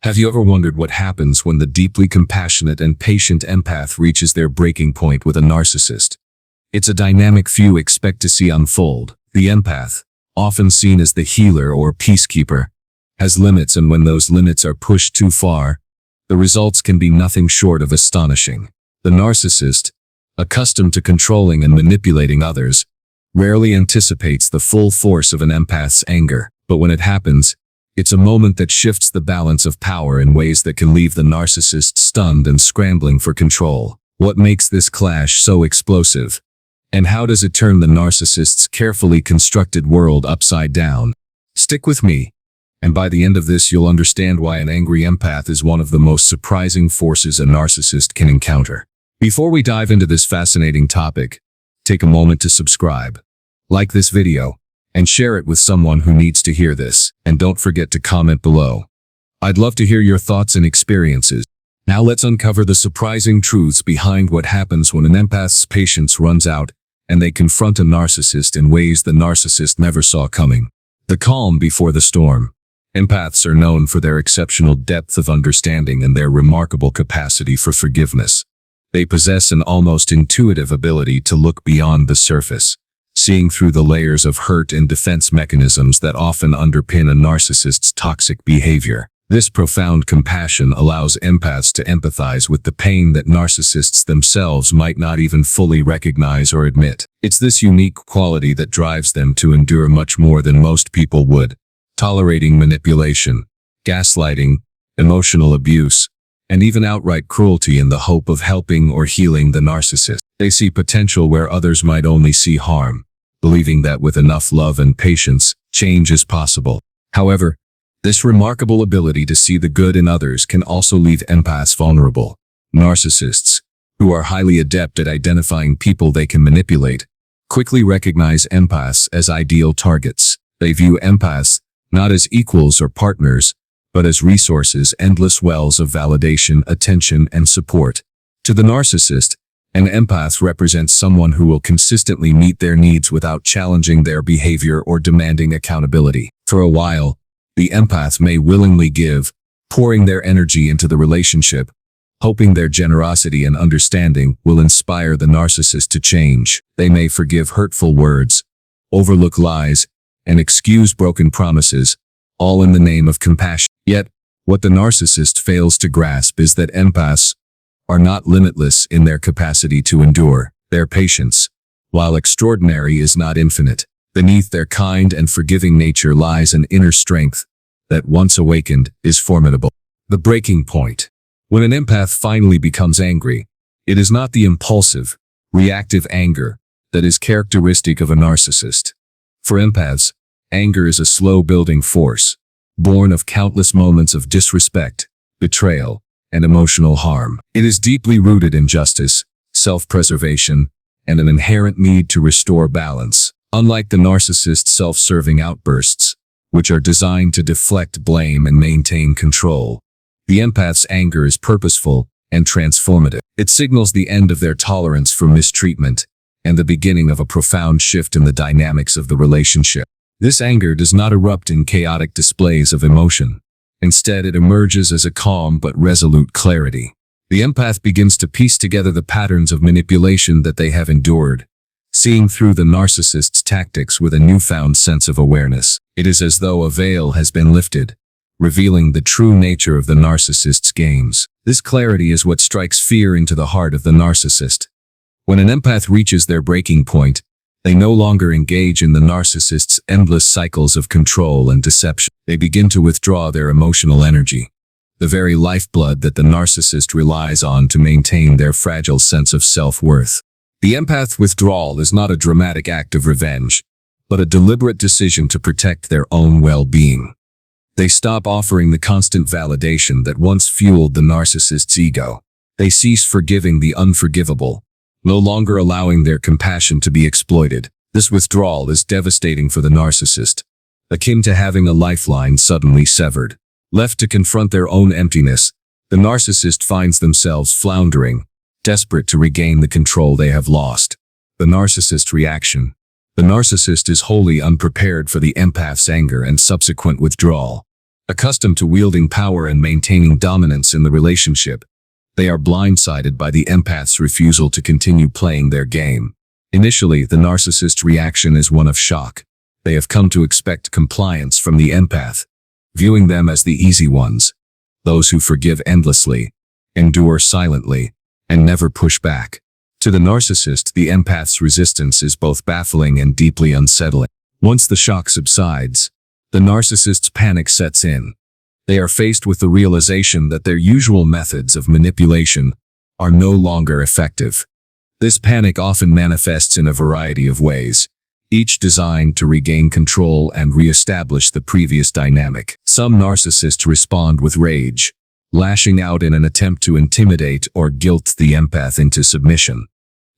Have you ever wondered what happens when the deeply compassionate and patient empath reaches their breaking point with a narcissist? It's a dynamic few expect to see unfold. The empath, often seen as the healer or peacekeeper, has limits, and when those limits are pushed too far, the results can be nothing short of astonishing. The narcissist, accustomed to controlling and manipulating others, rarely anticipates the full force of an empath's anger. But when it happens, it's a moment that shifts the balance of power in ways that can leave the narcissist stunned and scrambling for control. What makes this clash so explosive? And how does it turn the narcissist's carefully constructed world upside down? Stick with me, and by the end of this you'll understand why an angry empath is one of the most surprising forces a narcissist can encounter. Before we dive into this fascinating topic, take a moment to subscribe, like this video, and share it with someone who needs to hear this. And don't forget to comment below. I'd love to hear your thoughts and experiences. Now let's uncover the surprising truths behind what happens when an empath's patience runs out and they confront a narcissist in ways the narcissist never saw coming. The calm before the storm. Empaths are known for their exceptional depth of understanding and their remarkable capacity for forgiveness. They possess an almost intuitive ability to look beyond the surface, seeing through the layers of hurt and defense mechanisms that often underpin a narcissist's toxic behavior. This profound compassion allows empaths to empathize with the pain that narcissists themselves might not even fully recognize or admit. It's this unique quality that drives them to endure much more than most people would, tolerating manipulation, gaslighting, emotional abuse, and even outright cruelty in the hope of helping or healing the narcissist. They see potential where others might only see harm, believing that with enough love and patience, change is possible. However, this remarkable ability to see the good in others can also leave empaths vulnerable. Narcissists, who are highly adept at identifying people they can manipulate, quickly recognize empaths as ideal targets. They view empaths not as equals or partners, but as resources, endless wells of validation, attention, and support. To the narcissist, an empath represents someone who will consistently meet their needs without challenging their behavior or demanding accountability. For a while, the empath may willingly give, pouring their energy into the relationship, hoping their generosity and understanding will inspire the narcissist to change. They may forgive hurtful words, overlook lies, and excuse broken promises, all in the name of compassion. Yet, what the narcissist fails to grasp is that empaths are not limitless in their capacity to endure. Their patience, while extraordinary, is not infinite. Beneath their kind and forgiving nature lies an inner strength that, once awakened, is formidable. The breaking point. When an empath finally becomes angry, it is not the impulsive, reactive anger that is characteristic of a narcissist. For empaths, anger is a slow-building force, born of countless moments of disrespect, betrayal, and emotional harm. It is deeply rooted in justice, self-preservation, and an inherent need to restore balance. Unlike the narcissist's self-serving outbursts, which are designed to deflect blame and maintain control, the empath's anger is purposeful and transformative. It signals the end of their tolerance for mistreatment and the beginning of a profound shift in the dynamics of the relationship. This anger does not erupt in chaotic displays of emotion. Instead, it emerges as a calm but resolute clarity. The empath begins to piece together the patterns of manipulation that they have endured, seeing through the narcissist's tactics with a newfound sense of awareness. It is as though a veil has been lifted, revealing the true nature of the narcissist's games. This clarity is what strikes fear into the heart of the narcissist. When an empath reaches their breaking point, they no longer engage in the narcissist's endless cycles of control and deception. They begin to withdraw their emotional energy, the very lifeblood that the narcissist relies on to maintain their fragile sense of self-worth. The empath withdrawal is not a dramatic act of revenge, but a deliberate decision to protect their own well-being. They stop offering the constant validation that once fueled the narcissist's ego. They cease forgiving the unforgivable, no longer allowing their compassion to be exploited. This withdrawal is devastating for the narcissist, akin to having a lifeline suddenly severed. Left to confront their own emptiness, the narcissist finds themselves floundering, desperate to regain the control they have lost. The narcissist reaction. The narcissist is wholly unprepared for the empath's anger and subsequent withdrawal. Accustomed to wielding power and maintaining dominance in the relationship, they are blindsided by the empath's refusal to continue playing their game. Initially, the narcissist's reaction is one of shock. They have come to expect compliance from the empath, viewing them as the easy ones, those who forgive endlessly, endure silently, and never push back. To the narcissist, the empath's resistance is both baffling and deeply unsettling. Once the shock subsides, the narcissist's panic sets in. They are faced with the realization that their usual methods of manipulation are no longer effective. This panic often manifests in a variety of ways, each designed to regain control and re-establish the previous dynamic. Some narcissists respond with rage, lashing out in an attempt to intimidate or guilt the empath into submission.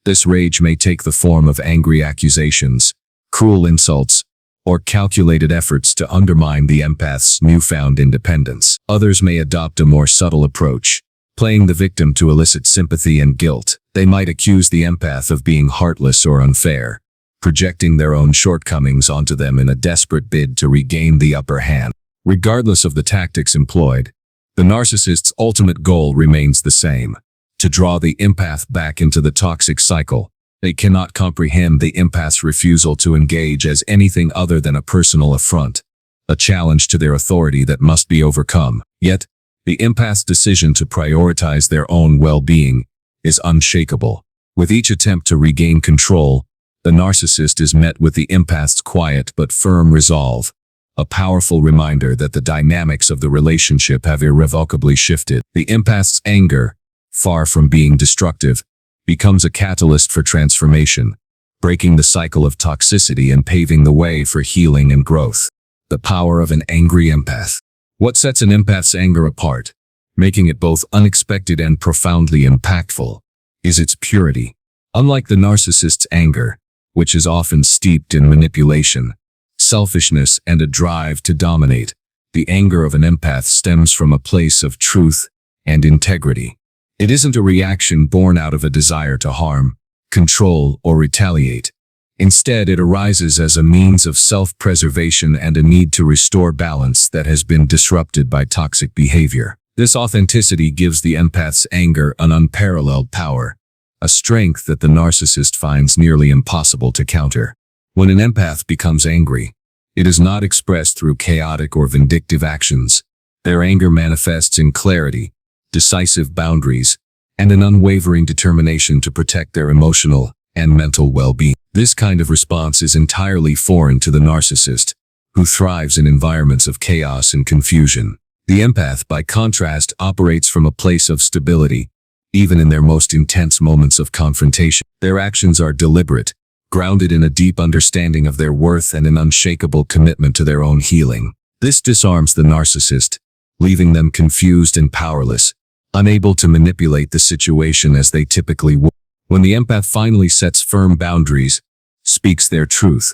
This rage may take the form of angry accusations, cruel insults, or calculated efforts to undermine the empath's newfound independence. Others may adopt a more subtle approach, playing the victim to elicit sympathy and guilt. They might accuse the empath of being heartless or unfair, projecting their own shortcomings onto them in a desperate bid to regain the upper hand. Regardless of the tactics employed, the narcissist's ultimate goal remains the same: to draw the empath back into the toxic cycle. They cannot comprehend the empath's refusal to engage as anything other than a personal affront, a challenge to their authority that must be overcome. Yet, the empath's decision to prioritize their own well-being is unshakable. With each attempt to regain control, the narcissist is met with the empath's quiet but firm resolve, a powerful reminder that the dynamics of the relationship have irrevocably shifted. The empath's anger, far from being destructive, becomes a catalyst for transformation, breaking the cycle of toxicity and paving the way for healing and growth. The power of an angry empath. What sets an empath's anger apart, making it both unexpected and profoundly impactful, is its purity. Unlike the narcissist's anger, which is often steeped in manipulation, selfishness, and a drive to dominate, the anger of an empath stems from a place of truth and integrity. It isn't a reaction born out of a desire to harm, control, or retaliate. Instead, it arises as a means of self-preservation and a need to restore balance that has been disrupted by toxic behavior. This authenticity gives the empath's anger an unparalleled power, a strength that the narcissist finds nearly impossible to counter. When an empath becomes angry, it is not expressed through chaotic or vindictive actions. Their anger manifests in clarity, decisive boundaries, and an unwavering determination to protect their emotional and mental well-being. This kind of response is entirely foreign to the narcissist, who thrives in environments of chaos and confusion. The empath, by contrast, operates from a place of stability, even in their most intense moments of confrontation. Their actions are deliberate, grounded in a deep understanding of their worth and an unshakable commitment to their own healing. This disarms the narcissist, leaving them confused and powerless, unable to manipulate the situation as they typically would. When the empath finally sets firm boundaries, speaks their truth,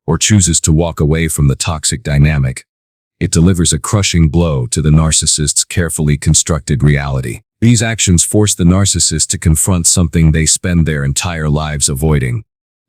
or chooses to walk away from the toxic dynamic, it delivers a crushing blow to the narcissist's carefully constructed reality. These actions force the narcissist to confront something they spend their entire lives avoiding: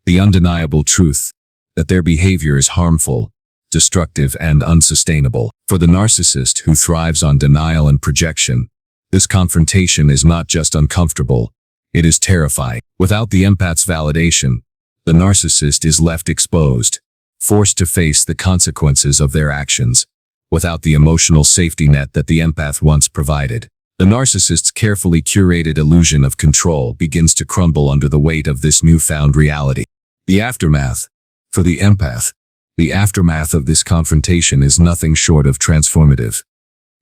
the undeniable truth that their behavior is harmful, destructive, and unsustainable. For the narcissist, who thrives on denial and projection, this confrontation is not just uncomfortable, it is terrifying. Without the empath's validation, the narcissist is left exposed, forced to face the consequences of their actions. Without the emotional safety net that the empath once provided, the narcissist's carefully curated illusion of control begins to crumble under the weight of this newfound reality. The aftermath. For the empath, the aftermath of this confrontation is nothing short of transformative.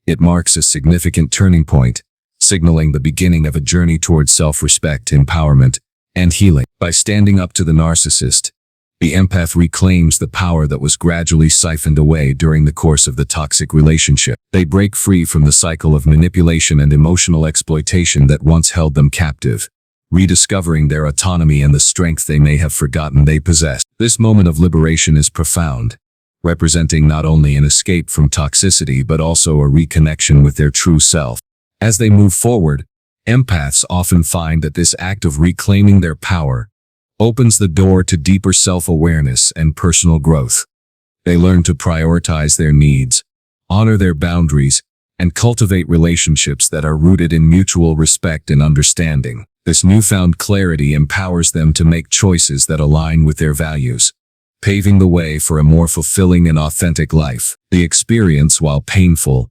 It marks a significant turning point, signaling the beginning of a journey towards self-respect, empowerment, and healing. By standing up to the narcissist, the empath reclaims the power that was gradually siphoned away during the course of the toxic relationship. They break free from the cycle of manipulation and emotional exploitation that once held them captive, rediscovering their autonomy and the strength they may have forgotten they possessed. This moment of liberation is profound, representing not only an escape from toxicity but also a reconnection with their true self. As they move forward, empaths often find that this act of reclaiming their power opens the door to deeper self-awareness and personal growth. They learn to prioritize their needs, honor their boundaries, and cultivate relationships that are rooted in mutual respect and understanding. This newfound clarity empowers them to make choices that align with their values, paving the way for a more fulfilling and authentic life. The experience, while painful,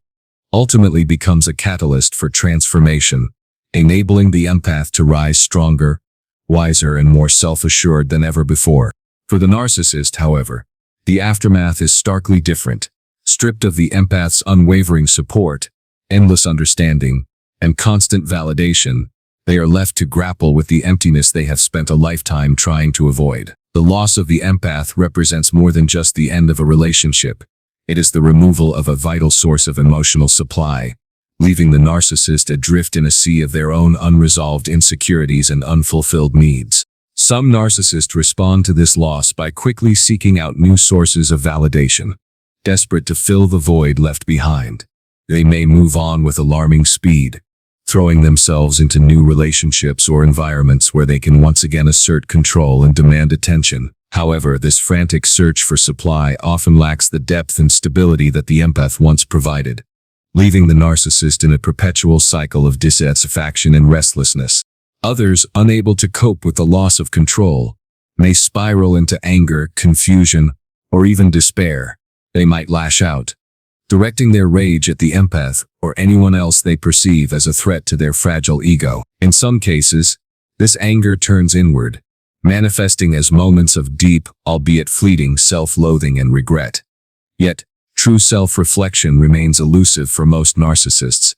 ultimately becomes a catalyst for transformation, enabling the empath to rise stronger, wiser, and more self-assured than ever before. For the narcissist, however, the aftermath is starkly different. Stripped of the empath's unwavering support, endless understanding, and constant validation, they are left to grapple with the emptiness they have spent a lifetime trying to avoid. The loss of the empath represents more than just the end of a relationship. It is the removal of a vital source of emotional supply, leaving the narcissist adrift in a sea of their own unresolved insecurities and unfulfilled needs. Some narcissists respond to this loss by quickly seeking out new sources of validation. Desperate to fill the void left behind, they may move on with alarming speed, throwing themselves into new relationships or environments where they can once again assert control and demand attention. However, this frantic search for supply often lacks the depth and stability that the empath once provided, leaving the narcissist in a perpetual cycle of dissatisfaction and restlessness. Others, unable to cope with the loss of control, may spiral into anger, confusion, or even despair. They might lash out, directing their rage at the empath or anyone else they perceive as a threat to their fragile ego. In some cases, this anger turns inward, manifesting as moments of deep, albeit fleeting, self-loathing and regret. Yet, true self-reflection remains elusive for most narcissists,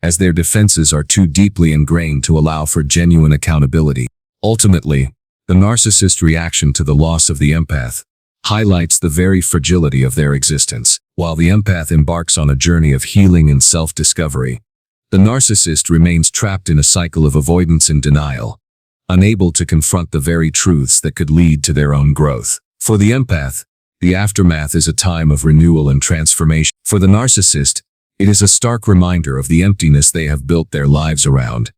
as their defenses are too deeply ingrained to allow for genuine accountability. Ultimately, the narcissist's reaction to the loss of the empath highlights the very fragility of their existence. While the empath embarks on a journey of healing and self-discovery, the narcissist remains trapped in a cycle of avoidance and denial, unable to confront the very truths that could lead to their own growth. For the empath, the aftermath is a time of renewal and transformation. For the narcissist, it is a stark reminder of the emptiness they have built their lives around,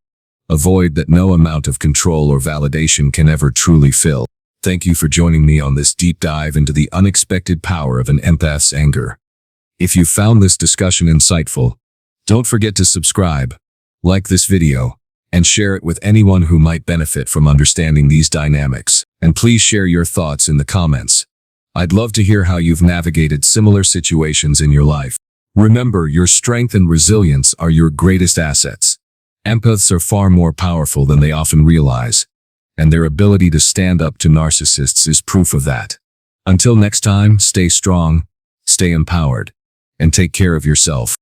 a void that no amount of control or validation can ever truly fill. Thank you for joining me on this deep dive into the unexpected power of an empath's anger. If you found this discussion insightful, don't forget to subscribe, like this video, and share it with anyone who might benefit from understanding these dynamics. And please share your thoughts in the comments. I'd love to hear how you've navigated similar situations in your life. Remember, your strength and resilience are your greatest assets. Empaths are far more powerful than they often realize, and their ability to stand up to narcissists is proof of that. Until next time, stay strong, stay empowered, and take care of yourself.